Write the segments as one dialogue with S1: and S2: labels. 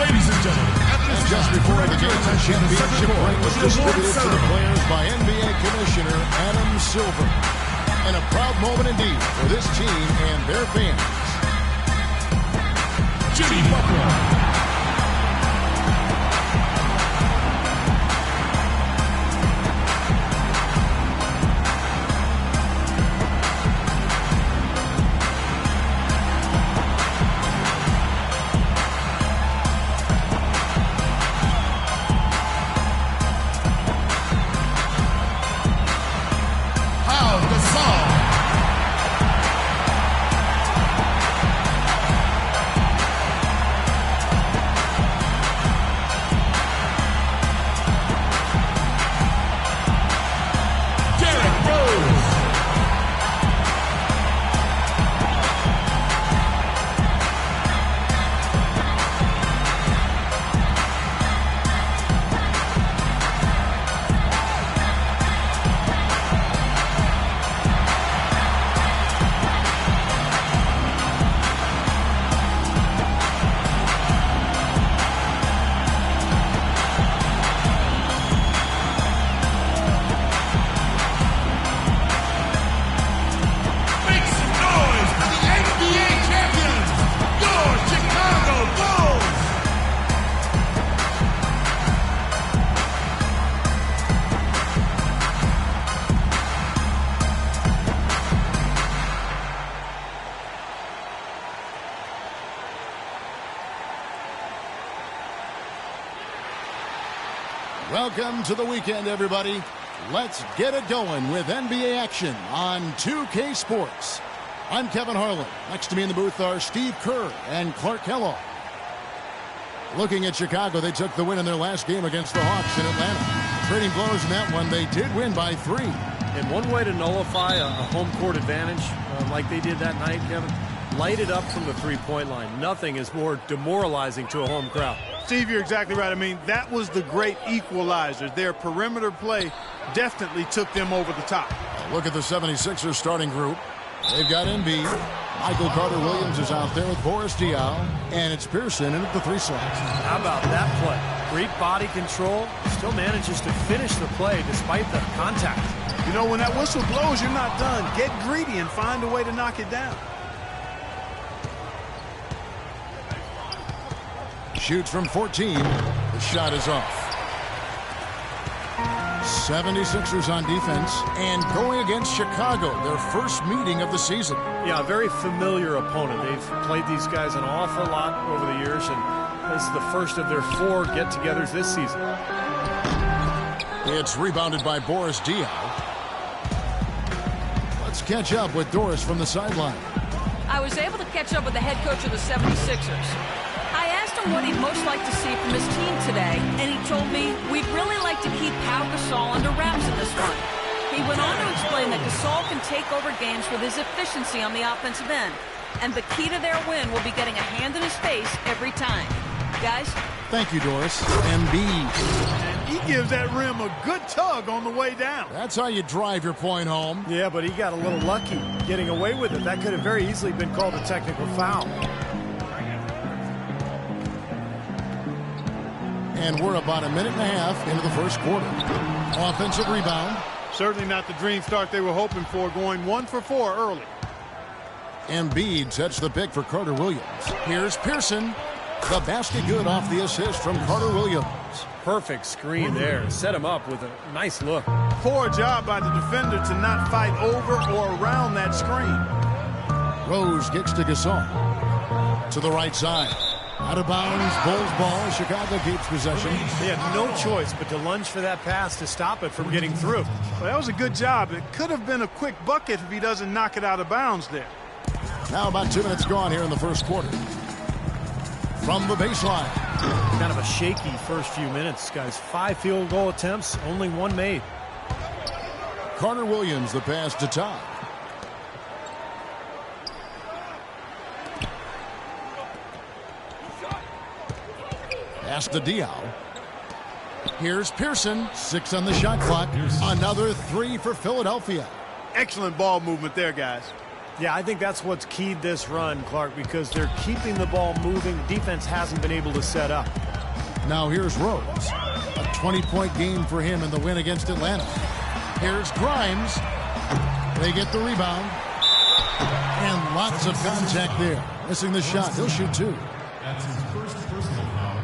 S1: Ladies and gentlemen,
S2: and just before the game, championship ring was distributed to the players by NBA Commissioner Adam Silver. And a proud moment indeed for this team and their fans.
S1: Jimmy Butler.
S2: Welcome to the weekend, everybody. Let's get it going with NBA action on 2K Sports. I'm Kevin Harlan. Next to me in the booth are Steve Kerr and Clark Kellogg. Looking at Chicago, they took the win in their last game against the Hawks in Atlanta. Trading blows in that one, they did win by 3.
S3: And one way to nullify a home court advantage like they did that night, Kevin, light it up from the three-point line. Nothing is more demoralizing to a home crowd.
S4: Steve, you're exactly right. I mean, that was the great equalizer. Their perimeter play definitely took them over the top.
S2: Look at the 76ers starting group. They've got Embiid. Michael Carter-Williams is out there with Boris Diaw. And it's Pearson in at the 3 slots.
S3: How about that play? Great body control. Still manages to finish the play despite the contact.
S4: You know, when that whistle blows, you're not done. Get greedy and find a way to knock it down.
S2: Shoots from 14. The shot is off. 76ers on defense and going against Chicago, their first meeting of the season.
S3: Yeah, a very familiar opponent. They've played these guys an awful lot over the years, and this is the first of their 4 get-togethers this season.
S2: It's rebounded by Boris Diaw. Let's catch up with Doris from the sideline.
S5: I was able to catch up with the head coach of the 76ers. I asked him what he'd most like to see from his team today, and he told me we'd really like to keep Pau Gasol under wraps in this one. He went on to explain that Gasol can take over games with his efficiency on the offensive end, and the key to their win will be getting a hand in his face every time. Guys?
S2: Thank you, Doris. Embiid.
S4: And he gives that rim a good tug on the way down.
S2: That's how you drive your point home.
S3: Yeah, but he got a little lucky getting away with it. That could have very easily been called a technical foul.
S2: And we're about a minute and a half into the first quarter. Offensive rebound.
S4: Certainly not the dream start they were hoping for, going 1 for 4 early.
S2: Embiid sets the pick for Carter-Williams. Here's Pearson. The basket good off the assist from Carter-Williams.
S3: Perfect screen there. Set him up with a nice look.
S4: Poor job by the defender to not fight over or around that screen.
S2: Rose kicks to Gasol. To the right side. Out of bounds, Bulls ball. Chicago keeps possession.
S3: They had no choice but to lunge for that pass to stop it from getting through.
S4: Well, that was a good job. It could have been a quick bucket if he doesn't knock it out of bounds there.
S2: Now about 2 minutes gone here in the first quarter. From the baseline.
S3: Kind of a shaky first few minutes, guys. 5 field goal attempts, only 1 made.
S2: Carter-Williams, the pass to Todd. Pass to Diaw. Here's Pearson. 6 on the shot clock. Another 3 for Philadelphia.
S4: Excellent ball movement there, guys.
S3: Yeah, I think that's what's keyed this run, Clark, because they're keeping the ball moving. The defense hasn't been able to set up.
S2: Now here's Rose. A 20-point game for him in the win against Atlanta. Here's Grimes. They get the rebound. And lots of contact there. Missing the shot. He'll shoot 2.
S1: That's his first personal foul.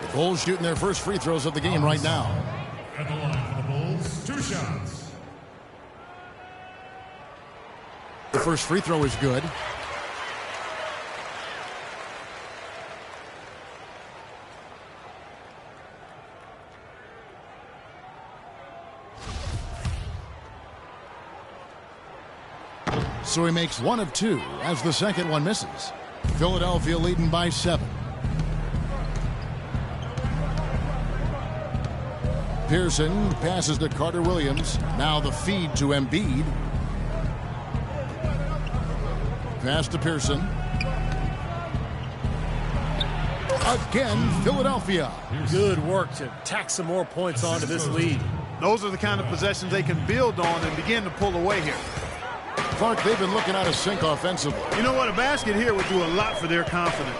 S2: The Bulls shooting their first free throws of the game right now.
S1: At the line for the Bulls, 2 shots.
S2: The first free throw is good. So he makes 1 of 2 as the second one misses. Philadelphia leading by 7. Pearson passes to Carter Williams. Now the feed to Embiid. Pass to Pearson. Again, Philadelphia.
S3: Good work to tack some more points onto this lead.
S4: Those are the kind of possessions they can build on and begin to pull away here.
S2: Clark, they've been looking out of sync offensively.
S4: You know what? A basket here would do a lot for their confidence.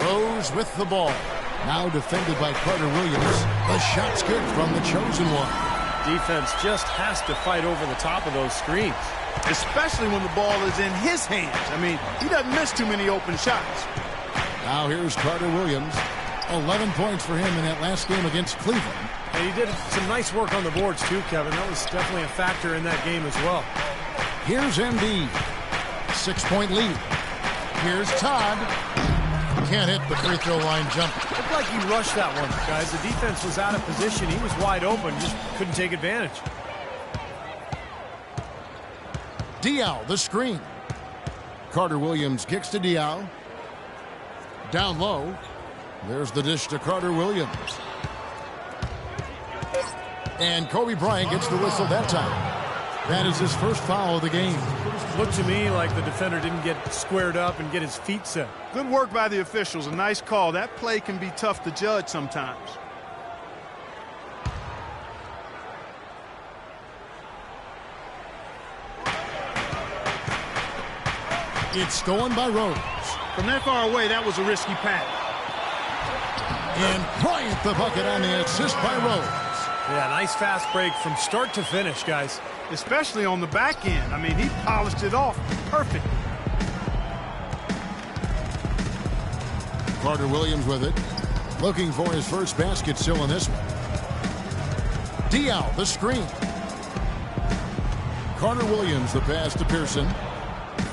S2: Rose with the ball. Now defended by Carter Williams. The shot's good from the chosen one.
S3: Defense just has to fight over the top of those screens.
S4: Especially when the ball is in his hands. I mean, he doesn't miss too many open shots.
S2: Now here's Carter Williams. 11 points for him in that last game against Cleveland.
S3: And he did some nice work on the boards too, Kevin. That was definitely a factor in that game as well.
S2: Here's Embiid. 6-point lead. Here's Todd. Can't hit the free throw line jumper.
S3: Looked like he rushed that one, guys. The defense was out of position. He was wide open, just couldn't take advantage.
S2: Diaw, the screen. Carter Williams kicks to Diaw. Down low. There's the dish to Carter Williams. And Kobe Bryant gets the whistle that time. That is his first foul of the game.
S3: Looked to me like the defender didn't get squared up and get his feet set.
S4: Good work by the officials. A nice call. That play can be tough to judge sometimes.
S2: It's stolen by Rose.
S4: From that far away, that was a risky pass.
S2: And Bryant the bucket on the assist by Rose.
S3: Yeah, nice fast break from start to finish, guys.
S4: Especially on the back end. I mean, he polished it off perfect.
S2: Carter Williams with it. Looking for his first basket still in this one. Diaw, the screen. Carter Williams, the pass to Pearson.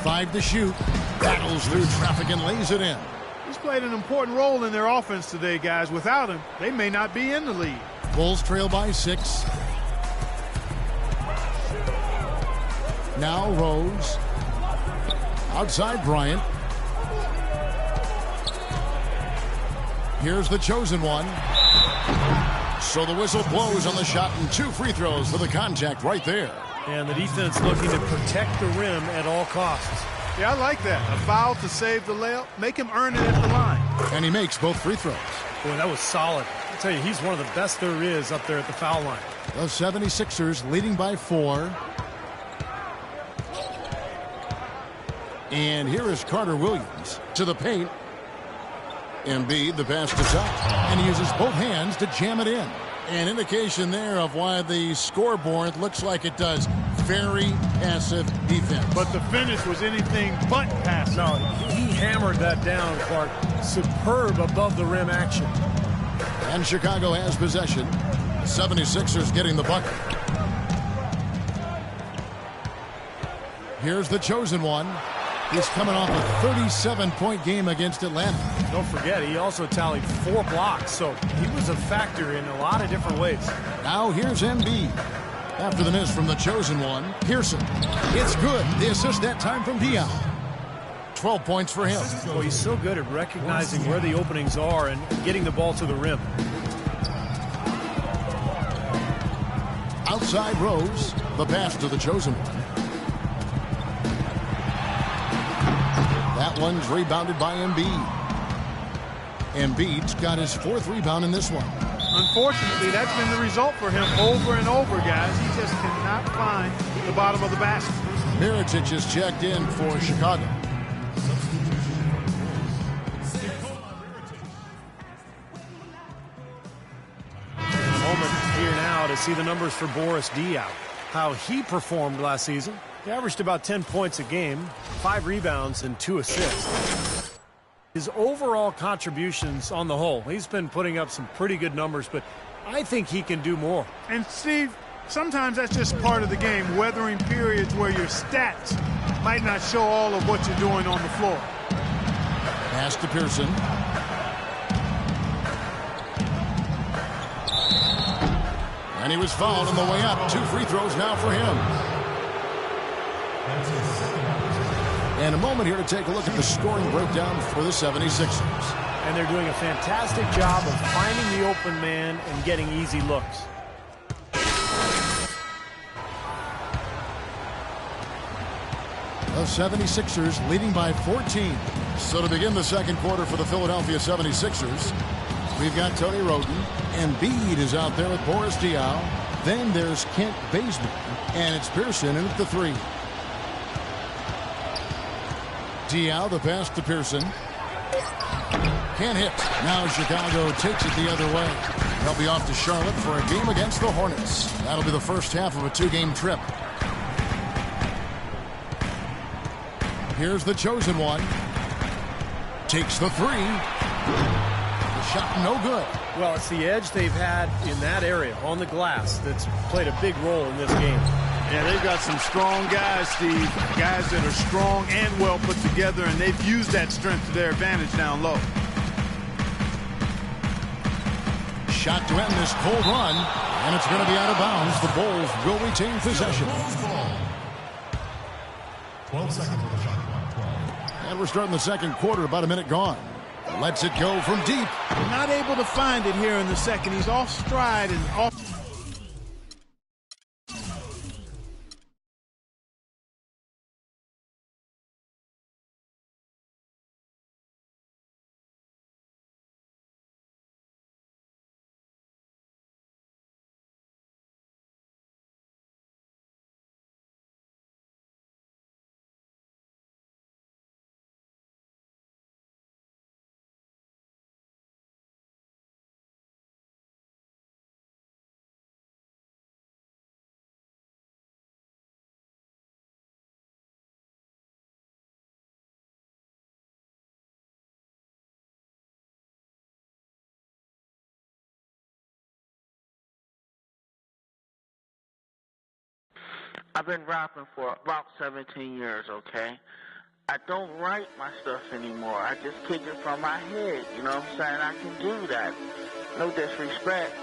S2: 5 to shoot. Battles through traffic and lays it in.
S4: He's played an important role in their offense today, guys. Without him, they may not be in the lead.
S2: Bulls trail by 6. Now Rose. Outside Bryant. Here's the chosen one. So the whistle blows on the shot and 2 free throws for the contact right there.
S3: And the defense looking to protect the rim at all costs.
S4: Yeah, I like that. A foul to save the layup. Make him earn it at the line.
S2: And he makes both free throws.
S3: Boy, that was solid. I'll tell you, he's one of the best there is up there at the foul line.
S2: The 76ers leading by 4. And here is Carter Williams to the paint. Embiid, the pass to top. And he uses both hands to jam it in. An indication there of why the scoreboard looks like it does. Very passive defense.
S4: But the finish was anything but passive.
S3: No, he hammered that down, Clark. Superb above the rim action.
S2: And Chicago has possession. The 76ers getting the bucket. Here's the chosen one. He's coming off a 37-point game against Atlanta.
S3: Don't forget, he also tallied 4 blocks, so he was a factor in a lot of different ways.
S2: Now here's Embiid. After the miss from the chosen one, Pearson. It's good. The assist that time from Diaw. 12 points for him.
S3: Well, he's so good at recognizing where the openings are and getting the ball to the rim.
S2: Outside Rose. The pass to the chosen one. That one's rebounded by Embiid. Embiid's got his 4th rebound in this one.
S4: Unfortunately, that's been the result for him over and over, guys. He just cannot find the bottom of the basket.
S2: Mirotic is checked in for Chicago.
S3: Moment here now to see the numbers for Boris Diaw. How he performed last season. He averaged about 10 points a game, 5 rebounds, and 2 assists. His overall contributions on the whole, he's been putting up some pretty good numbers, but I think he can do more.
S4: And, Steve, sometimes that's just part of the game, weathering periods where your stats might not show all of what you're doing on the floor.
S2: Pass to Pearson. And he was fouled on the way up. 2 free throws now for him. And a moment here to take a look at the scoring breakdown for the 76ers.
S3: And they're doing a fantastic job of finding the open man and getting easy looks.
S2: The 76ers leading by 14. So to begin the second quarter for the Philadelphia 76ers, we've got Tony Roden. Embiid is out there with Boris Diaw. Then there's Kent Bazemore. And it's Pearson in at the 3. Diaw, the pass to Pearson. Can't hit. Now Chicago takes it the other way. They'll be off to Charlotte for a game against the Hornets. That'll be the first half of a 2-game trip. Here's the chosen one. Takes the 3. The shot no good.
S3: Well, it's the edge they've had in that area on the glass that's played a big role in this game.
S4: Yeah, they've got some strong guys, Steve. Guys that are strong and well put together, and they've used that strength to their advantage down low.
S2: Shot to end this cold run, and it's going to be out of bounds. The Bulls will retain possession.
S1: 12 seconds on the shot clock. 12.
S2: And we're starting the second quarter, about a minute gone. Lets it go from deep.
S4: Not able to find it here in the second. He's off stride and off.
S6: I've been rapping for about 17 years, okay? I don't write my stuff anymore. I just kick it from my head, you know what I'm saying? I can do that. No disrespect.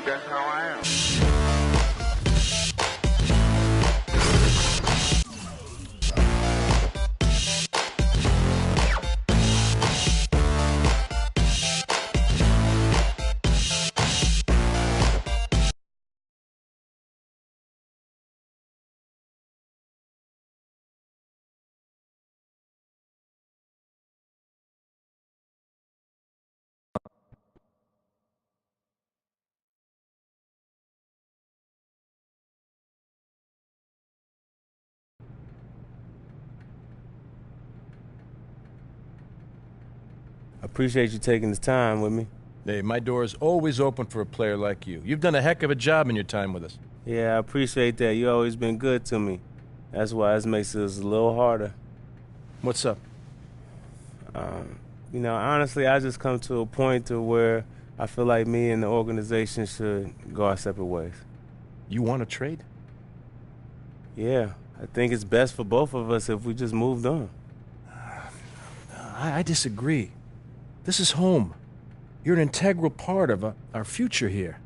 S6: That's how I am.
S7: I appreciate you taking the time with me.
S8: Hey, my door is always open for a player like you. You've done a heck of a job in your time with us.
S7: Yeah, I appreciate that. You always been good to me. That's why this makes this a little harder.
S8: What's up?
S7: You know, honestly, I just come to a point to where I feel like me and the organization should go our separate ways.
S8: You want to trade?
S7: Yeah, I think it's best for both of us if we just moved on.
S8: I disagree. This is home. You're an integral part of our future here.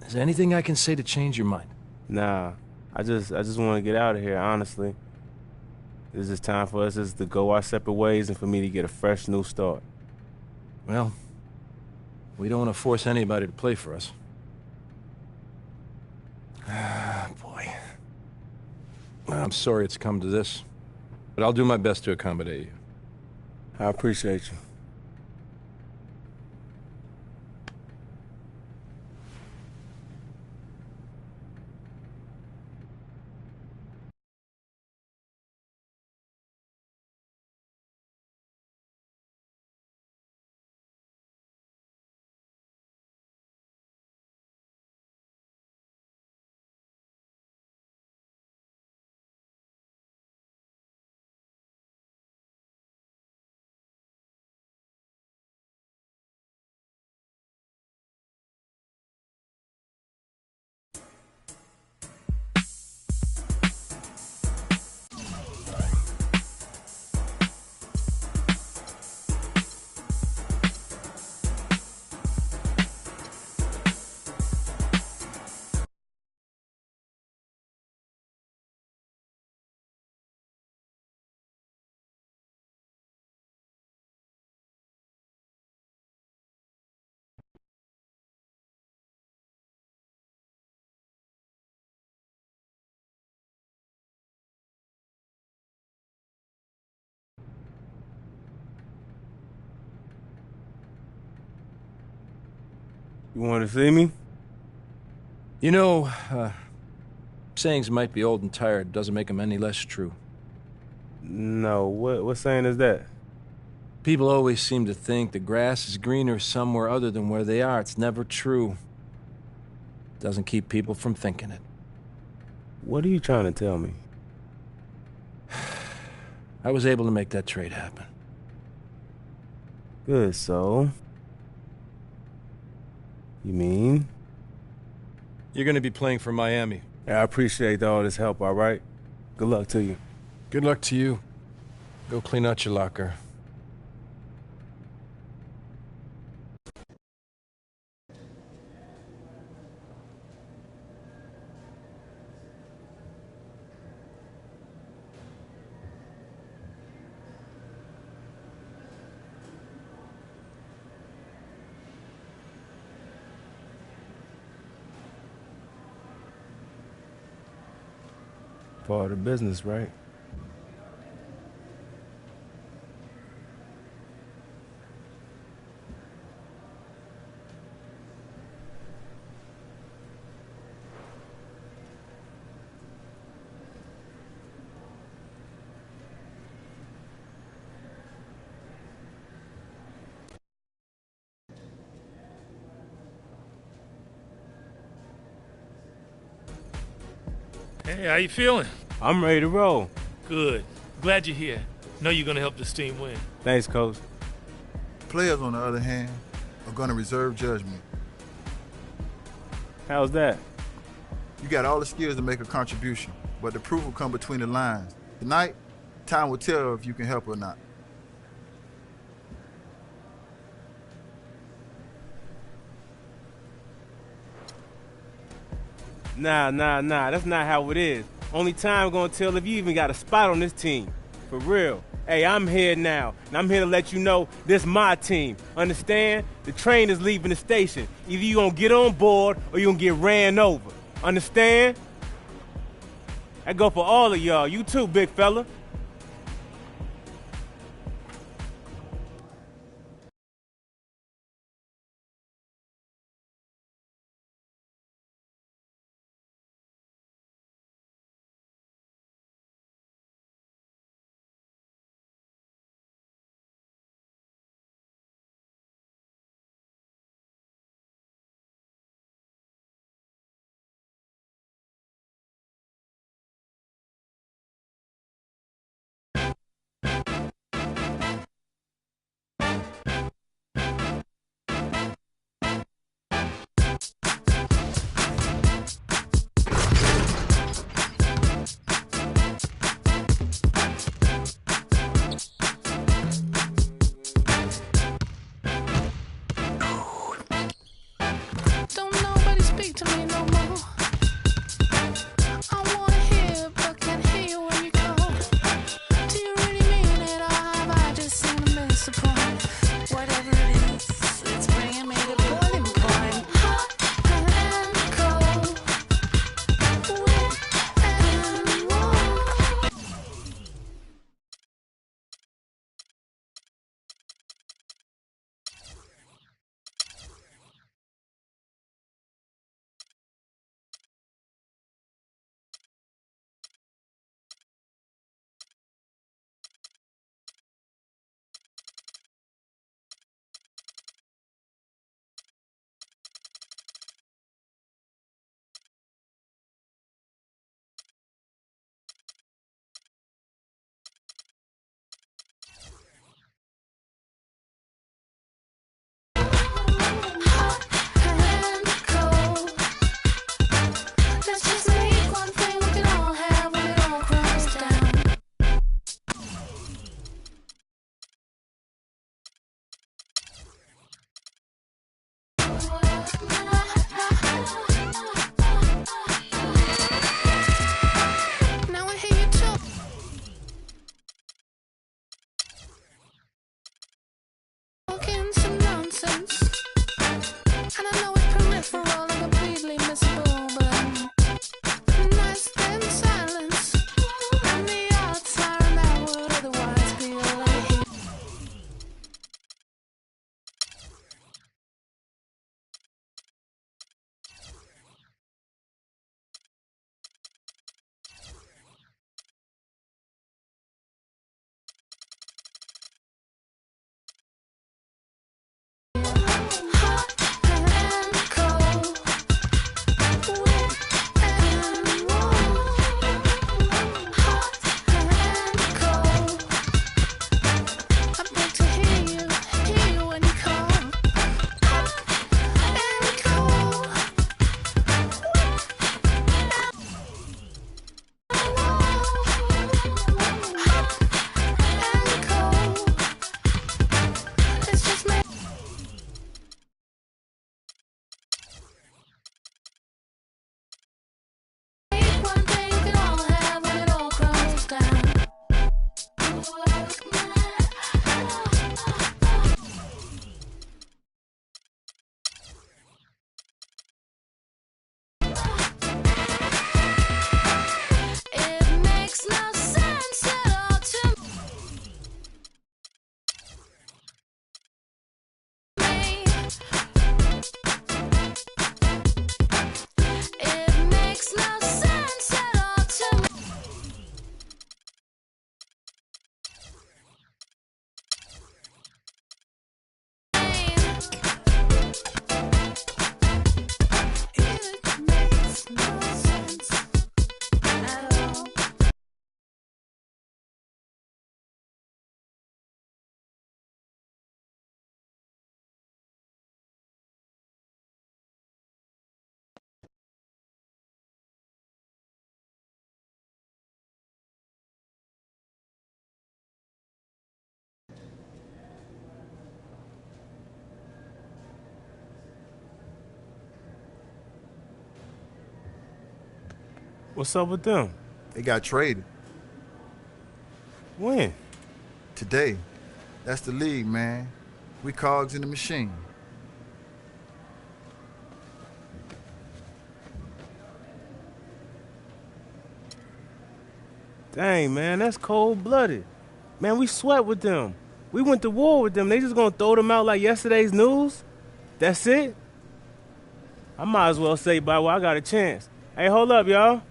S8: Is there anything I can say to change your mind?
S7: Nah, I just want to get out of here, honestly. This is time for us just to go our separate ways and for me to get a fresh new start.
S8: Well, we don't want to force anybody to play for us. Ah, boy. I'm sorry it's come to this, but I'll do my best to accommodate you.
S7: I appreciate you. You want to see me?
S8: You know, sayings might be old and tired, doesn't make them any less true.
S7: No, what saying is that?
S8: People always seem to think the grass is greener somewhere other than where they are. It's never true. Doesn't keep people from thinking it.
S7: What are you trying to tell me?
S8: I was able to make that trade happen.
S7: Good, so? You mean?
S8: You're going to be playing for Miami.
S7: Yeah, I appreciate all this help, all right? Good luck to you.
S8: Good luck to you. Go clean out your locker.
S7: Part of the business, right?
S9: Hey, how you feeling?
S7: I'm ready to roll.
S9: Good. Glad you're here. Know you're going to help this team win.
S7: Thanks, Coach.
S10: Players, on the other hand, are going to reserve judgment.
S7: How's that?
S10: You got all the skills to make a contribution, but the proof will come between the lines. Tonight, time will tell if you can help or not.
S7: Nah. That's not how it is. Only time gonna tell if you even got a spot on this team. For real. Hey, I'm here now, and I'm here to let you know this my team. Understand? The train is leaving the station. Either you gonna get on board or you gonna get ran over. Understand? That go for all of y'all. You too, big fella. What's up with them?
S10: They got traded.
S7: When?
S10: Today. That's the league, man. We cogs in the machine.
S7: Dang, man, that's cold-blooded. Man, we sweat with them. We went to war with them. They just gonna throw them out like yesterday's news? That's it? I might as well say bye while I got a chance. Hey, hold up, y'all.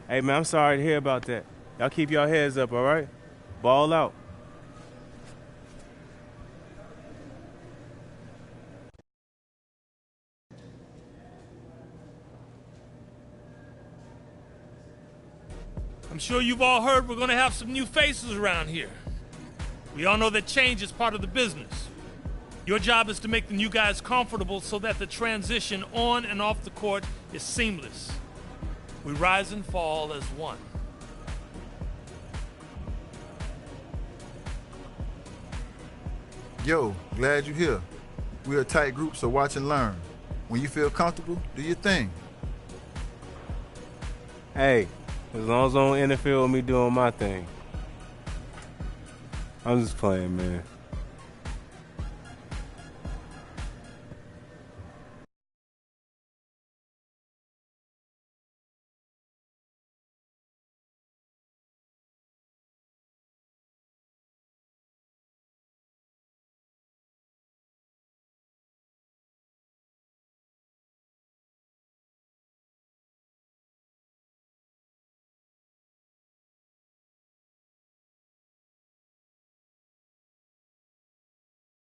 S7: Hey, man, I'm sorry to hear about that. Y'all keep your heads up, all right? Ball out.
S9: I'm sure you've all heard we're going to have some new faces around here. We all know that change is part of the business. Your job is to make the new guys comfortable so that the transition on and off the court is seamless. We rise and fall as one.
S10: Yo, glad you're here. We're a tight group, so watch and learn. When you feel comfortable, do your thing.
S7: Hey, as long as I don't interfere with me doing my thing. I'm just playing, man.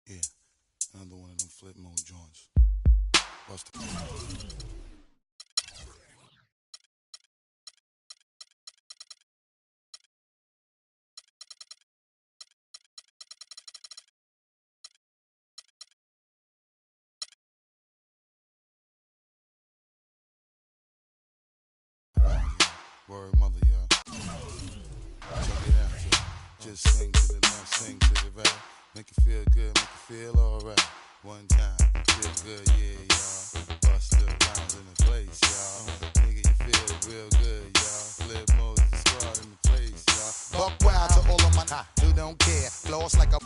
S11: Yeah, another one of them flip mode joints. Bust it. Word mother, y'all. Check it out, y'all. Just sing to the left, sing to the right. Make you feel good, make you feel alright. One time, feel good, yeah, y'all. Bust the rhymes in the place, y'all. Nigga, you feel real good, y'all. Flip mode, the squad in the place, y'all.
S12: Buck wild to all of my who don't care. Floss like a...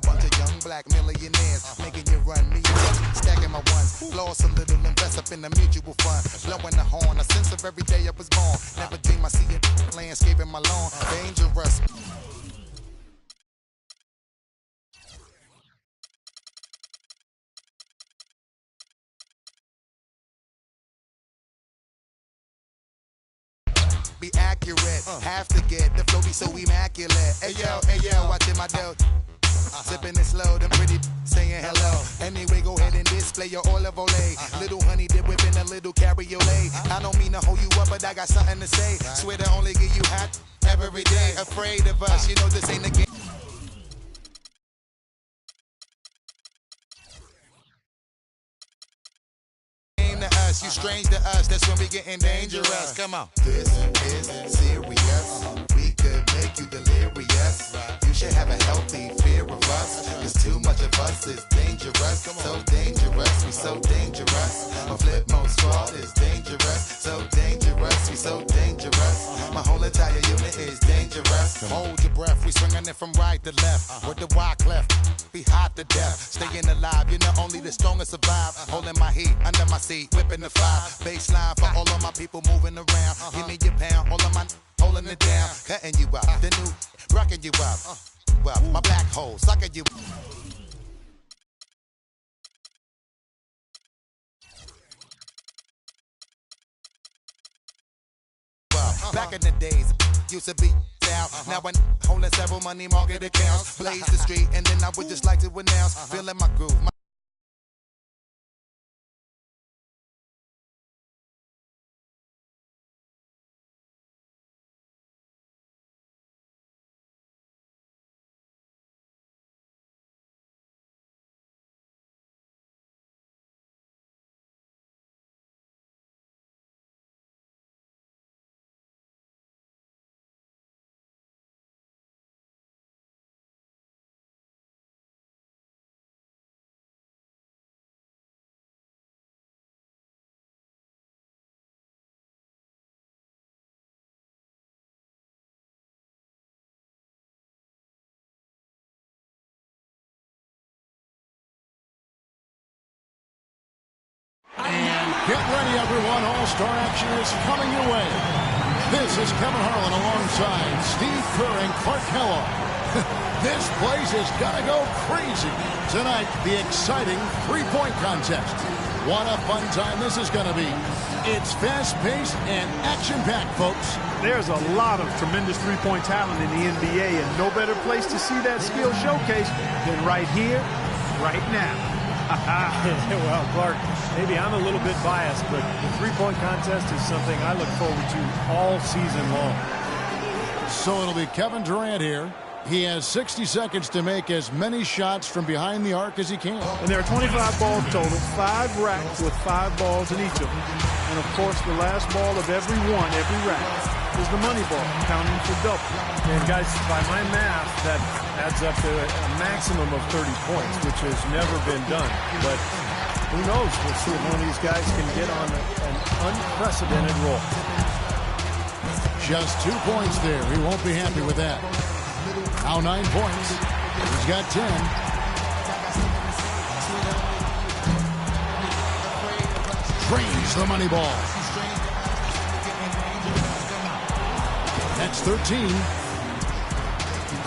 S12: Bunch of young black millionaires making you run me up, stacking my ones. Lost a little, invest up in the mutual fund. Blowing the horn, a sense of every day I was born. Never dream I see it, landscaping my lawn. Dangerous. Be accurate, have to get the flow be so immaculate. Hey yo, watching my dough. Sipping it slow, them pretty saying hello. Anyway, go ahead and display your olive olay. Little honey dip whipping a little cabriolet. I don't mean to hold you up, but I got something to say. Swear to only give you hot every day. Afraid of us, you know this ain't a game. To us, you strange to us, that's when we getting dangerous. Come on. This is serious. We could make you delirious. You should have a healthy fear of us. Cause too much of us is dangerous. So dangerous, we so dangerous. My flip mode squad is dangerous. So dangerous, we so dangerous. My whole entire unit is dangerous. Hold your breath, we swinging it from right to left. With the wide cleft, be hot to death. Staying alive, you know only the strongest survive. Holding my heat under my seat, whipping the fire. Baseline for all of my people moving around. Give me your pound, all of my holding it down. Cutting you out, the new rocking you out. Well, my black hole, sucking you. Back in the days, used to be out. Now I'm holding several money market accounts. Blaze the street, and then I would just like to announce, feeling my groove.
S2: And get ready, everyone. All-Star action is coming your way. This is Kevin Harlan alongside Steve Kerr and Clark Kellogg. This place is going to go crazy. Tonight, the exciting three-point contest. What a fun time this is going to be. It's fast-paced and action-packed, folks.
S4: There's a lot of tremendous three-point talent in the NBA, and no better place to see that skill showcase than right here, right now.
S3: Well, Clark, maybe I'm a little bit biased, but the three-point contest is something I look forward to all season long.
S2: So it'll be Kevin Durant here. He has 60 seconds to make as many shots from behind the arc as he can.
S4: And there are 25 balls total, 5 racks with 5 balls in each of them. And, of course, the last ball of every rack is the money ball, counting for double.
S3: And, guys, by my math, that adds up to a maximum of 30 points, which has never been done. But who knows? We'll see if one of these guys can get on an unprecedented roll.
S2: Just 2 points there. He won't be happy with that. Now 9 points. He's got 10. Drains the money ball. That's 13.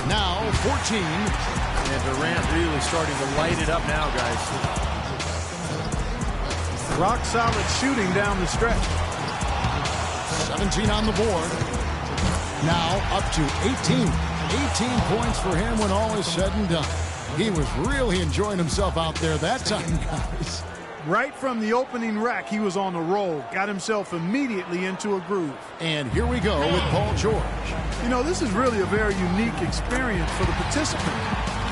S2: Now 14.
S3: And Durant really starting to light it up now, guys.
S4: Rock solid shooting down the stretch.
S2: 17 on the board. Now up to 18. 18 points for him when all is said and done. He was really enjoying himself out there that time, guys.
S4: Right from the opening rack, he was on a roll. Got himself immediately into a groove.
S2: And here we go with Paul George.
S4: You know, this is really a very unique experience for the participant.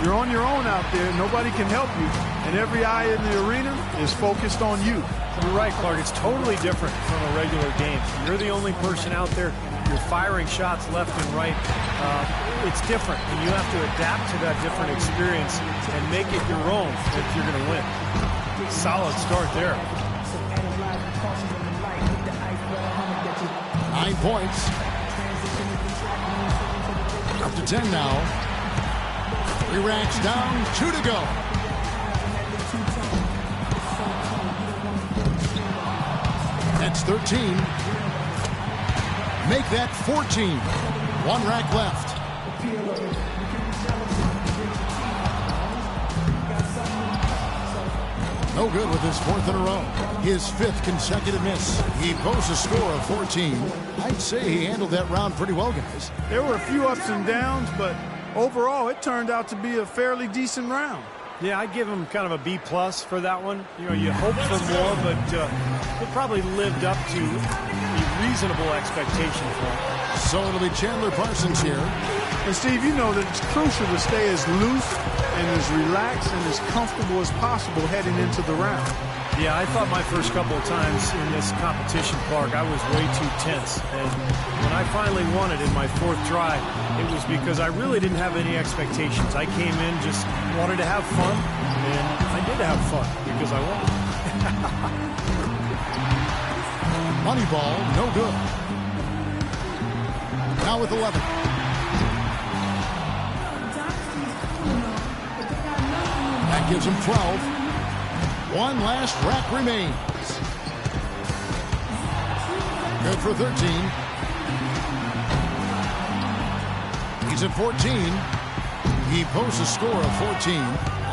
S4: You're on your own out there. Nobody can help you. And every eye in the arena is focused on you.
S3: You're right, Clark. It's totally different from a regular game. You're the only person out there. You're firing shots left and right. It's different, and you have to adapt to that different experience and make it your own if you're going to win. Solid start there.
S2: 9 points. Up to 10 now. 3 racks down, 2 to go. That's 13. Make that 14. 1 rack left. No good with his 4th in a row. His 5th consecutive miss. He posts a score of 14. I'd say he handled that round pretty well, guys.
S4: There were a few ups and downs, but overall it turned out to be a fairly decent round.
S3: Yeah, I'd give him kind of a B+ for that one. You know, you hope for more, but it probably lived up to a reasonable expectation for him.
S2: So it'll be Chandler Parsons here.
S4: And Steve, you know that it's crucial to stay as loose and as relaxed and as comfortable as possible heading into the round.
S3: Yeah, I thought my first couple of times in this competition, Clark, I was way too tense. And when I finally won it in my 4th try, it was because I really didn't have any expectations. I came in, just wanted to have fun, and I did have fun because I won.
S2: Money ball, no good. Now with 11. That gives him 12. 1 last rack remains. Good for 13. He's at 14. He posts a score of 14.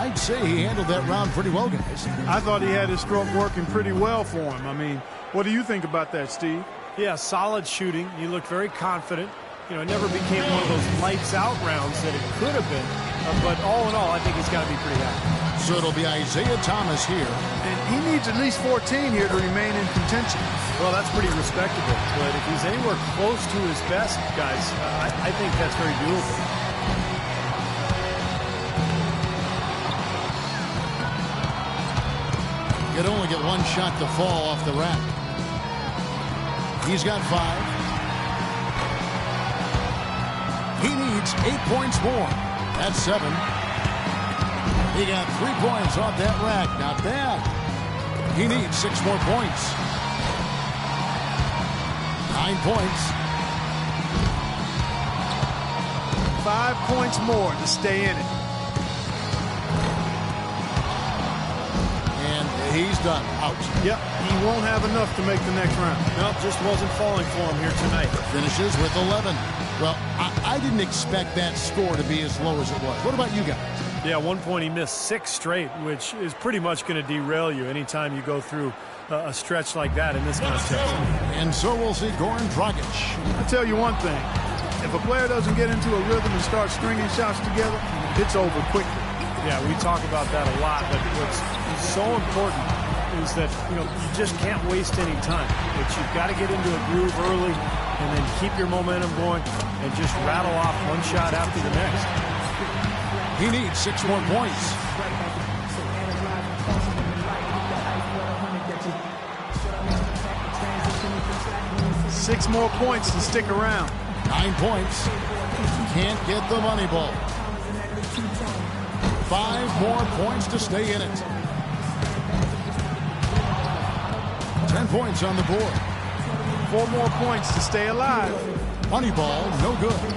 S2: I'd say he handled that round pretty well, guys.
S4: I thought he had his stroke working pretty well for him. I mean, what do you think about that, Steve?
S3: Yeah, solid shooting. He looked very confident. You know, it never became one of those lights-out rounds that it could have been. But all in all, I think he's got to be pretty happy.
S2: So it'll be Isaiah Thomas here.
S4: And he needs at least 14 here to remain in contention.
S3: Well, that's pretty respectable. But if he's anywhere close to his best, guys, I think that's very doable.
S2: You'd only get one shot to fall off the rack. He's got 5. He needs 8 points more. That's 7. He got 3 points off that rack. Not bad. He needs 6 more points. 9 points.
S4: 5 points more to stay in it.
S2: And he's done. Out.
S4: Yep, he won't have enough to make the next round.
S3: Nope, just wasn't falling for him here tonight.
S2: Finishes with 11. Well, I didn't expect that score to be as low as it was. What about you guys?
S3: Yeah, 1 point he missed 6 straight, which is pretty much going to derail you anytime you go through a stretch like that in this contest.
S2: And so we'll see Goran Dragic.
S4: I'll tell you one thing. If a player doesn't get into a rhythm and start stringing shots together, it's over quickly.
S3: Yeah, we talk about that a lot, but what's so important is that, you know, you just can't waste any time. But you've got to get into a groove early and then keep your momentum going and just rattle off one shot after the next.
S2: He needs 6 more points.
S4: Six more points to stick around.
S2: 9 points. Can't get the money ball. 5 more points to stay in it. 10 points on the board.
S4: 4 more points to stay alive.
S2: Money ball, no good.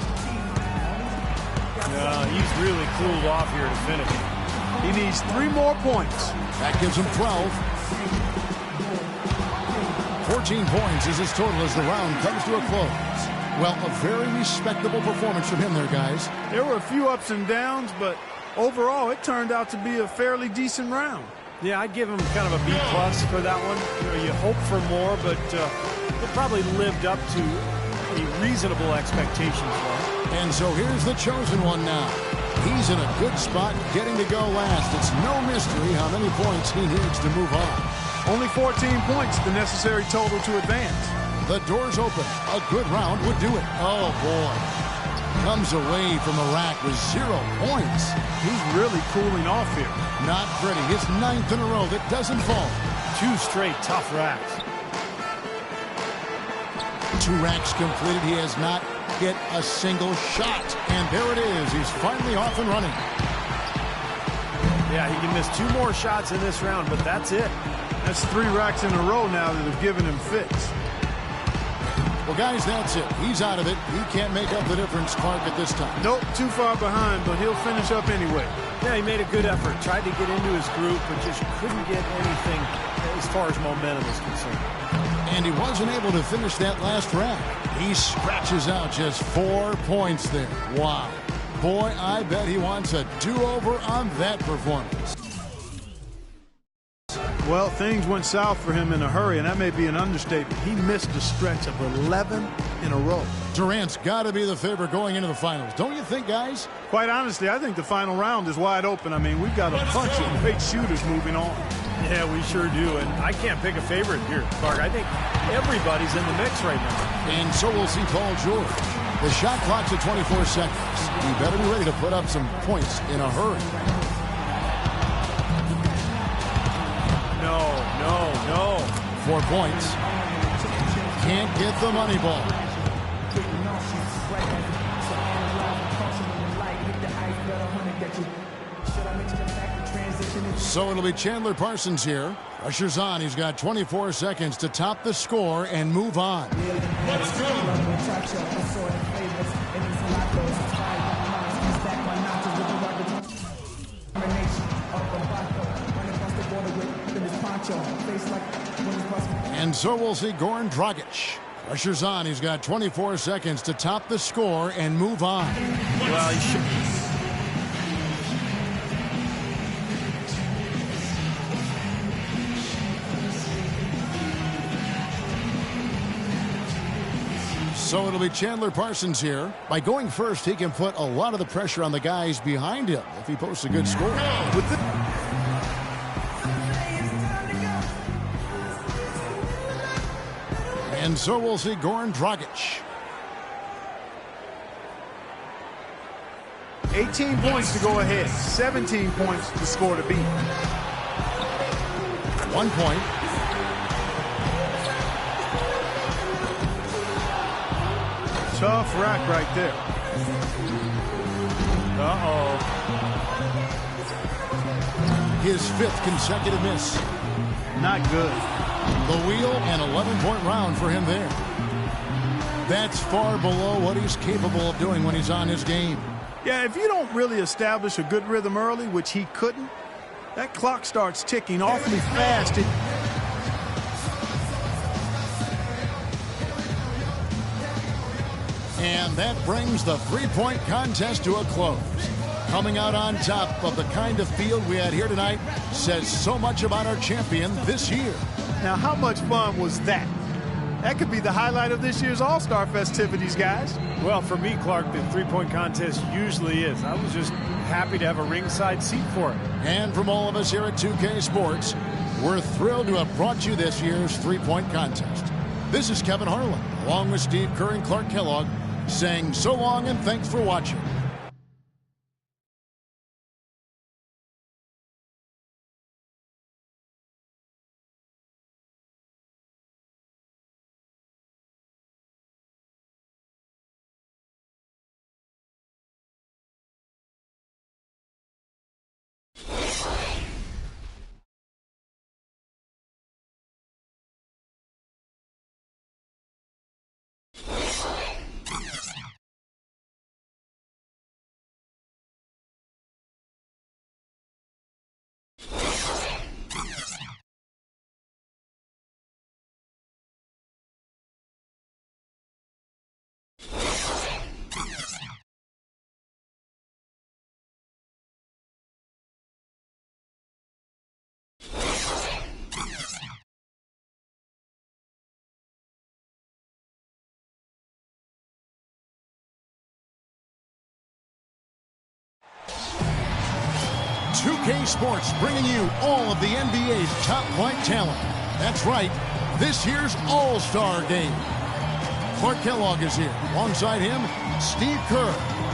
S3: He's really cooled off here to finish.
S4: He needs 3 more points.
S2: That gives him 12. 14 points is his total as the round comes to a close. Well, a very respectable performance from him there, guys.
S4: There were a few ups and downs, but overall it turned out to be a fairly decent round.
S3: Yeah, I'd give him kind of a B+ for that one. You know, you hope for more, but it probably lived up to a reasonable expectation for him.
S2: And so here's the chosen one now. He's in a good spot getting to go last. It's no mystery how many points he needs to move on.
S4: Only 14 points, the necessary total to advance.
S2: The door's open. A good round would do it. Oh, boy. Comes away from the rack with 0 points.
S4: He's really cooling off here.
S2: Not pretty. His 9th in a row that doesn't fall.
S3: 2 straight tough racks.
S2: 2 racks completed. He has not hit a single shot. And there it is. He's finally off and running.
S3: Yeah, he can miss 2 more shots in this round, but that's it.
S4: That's 3 racks in a row now that have given him fits.
S2: Well, guys, that's it. He's out of it. He can't make up the difference, Clark, at this time.
S4: Nope, too far behind, but he'll finish up anyway.
S3: Yeah, he made a good effort. Tried to get into his group, but just couldn't get anything as far as momentum is concerned.
S2: And he wasn't able to finish that last rack. He scratches out just 4 points there. Wow. Boy, I bet he wants a do-over on that performance.
S4: Well, things went south for him in a hurry, and that may be an understatement. He missed a stretch of 11 in a row.
S2: Durant's got to be the favorite going into the finals. Don't you think, guys?
S4: Quite honestly, I think the final round is wide open. I mean, we've got a bunch of great shooters moving on.
S3: Yeah, we sure do, and I can't pick a favorite here, Clark. I think everybody's in the mix right now.
S2: And so we'll see Paul George. The shot clock's at 24 seconds. He better be ready to put up some points in a hurry.
S3: No.
S2: 4 points. Can't get the money ball. So it'll be Chandler Parsons here. Pressure's on. He's got 24 seconds to top the score and move on.
S1: Let's go.
S2: And so we'll see Goran Dragic. Pressure's on. He's got 24 seconds to top the score and move on.
S3: Well, he should.
S2: So it'll be Chandler Parsons here. By going first, he can put a lot of the pressure on the guys behind him if he posts a good score. And so we'll see Goran Dragic.
S4: 18 points to go ahead. 17 points to score to beat.
S2: 1 point.
S4: Tough rack right there. Uh-oh.
S2: His 5th consecutive miss.
S4: Not good.
S2: The wheel, an 11-point round for him there. That's far below what he's capable of doing when he's on his game.
S4: Yeah, if you don't really establish a good rhythm early, which he couldn't, that clock starts ticking awfully fast.
S2: And that brings the three-point contest to a close. Coming out on top of the kind of field we had here tonight says so much about our champion this year.
S4: Now, how much fun was that? That could be the highlight of this year's All-Star festivities, guys.
S3: Well, for me, Clark, the three-point contest usually is. I was just happy to have a ringside seat for it.
S2: And from all of us here at 2K Sports, we're thrilled to have brought you this year's three-point contest. This is Kevin Harlan, along with Steve Kerr and Clark Kellogg, saying so long and thanks for watching. Sports bringing you all of the NBA's top flight talent. That's right, this year's All-Star Game. Clark Kellogg is here. Alongside him, Steve Kerr.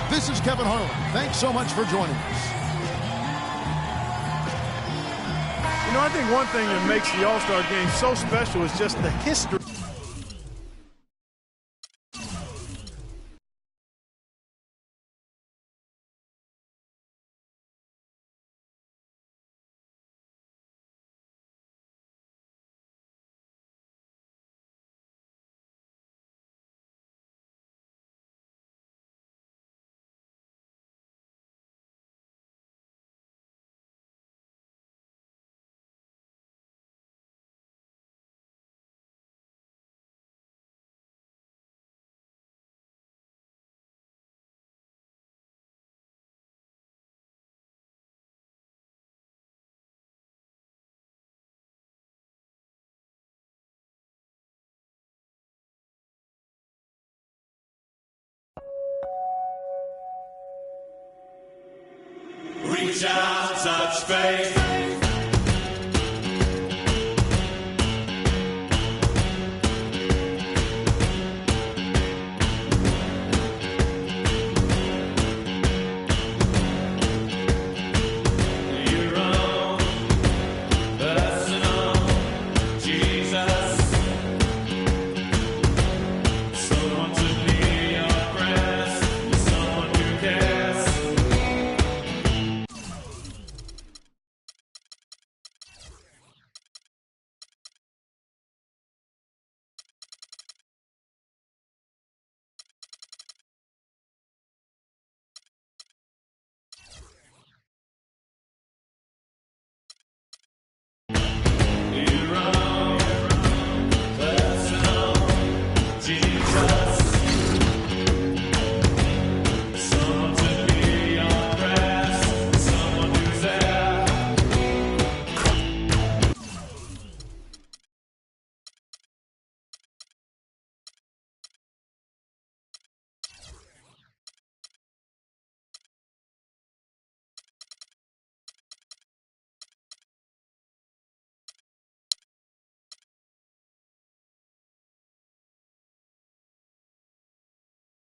S2: This is Kevin Harlan. Thanks so much for joining us.
S4: You know, I think one thing that makes the All-Star Game so special is just the history.
S13: Reach out, touch faith.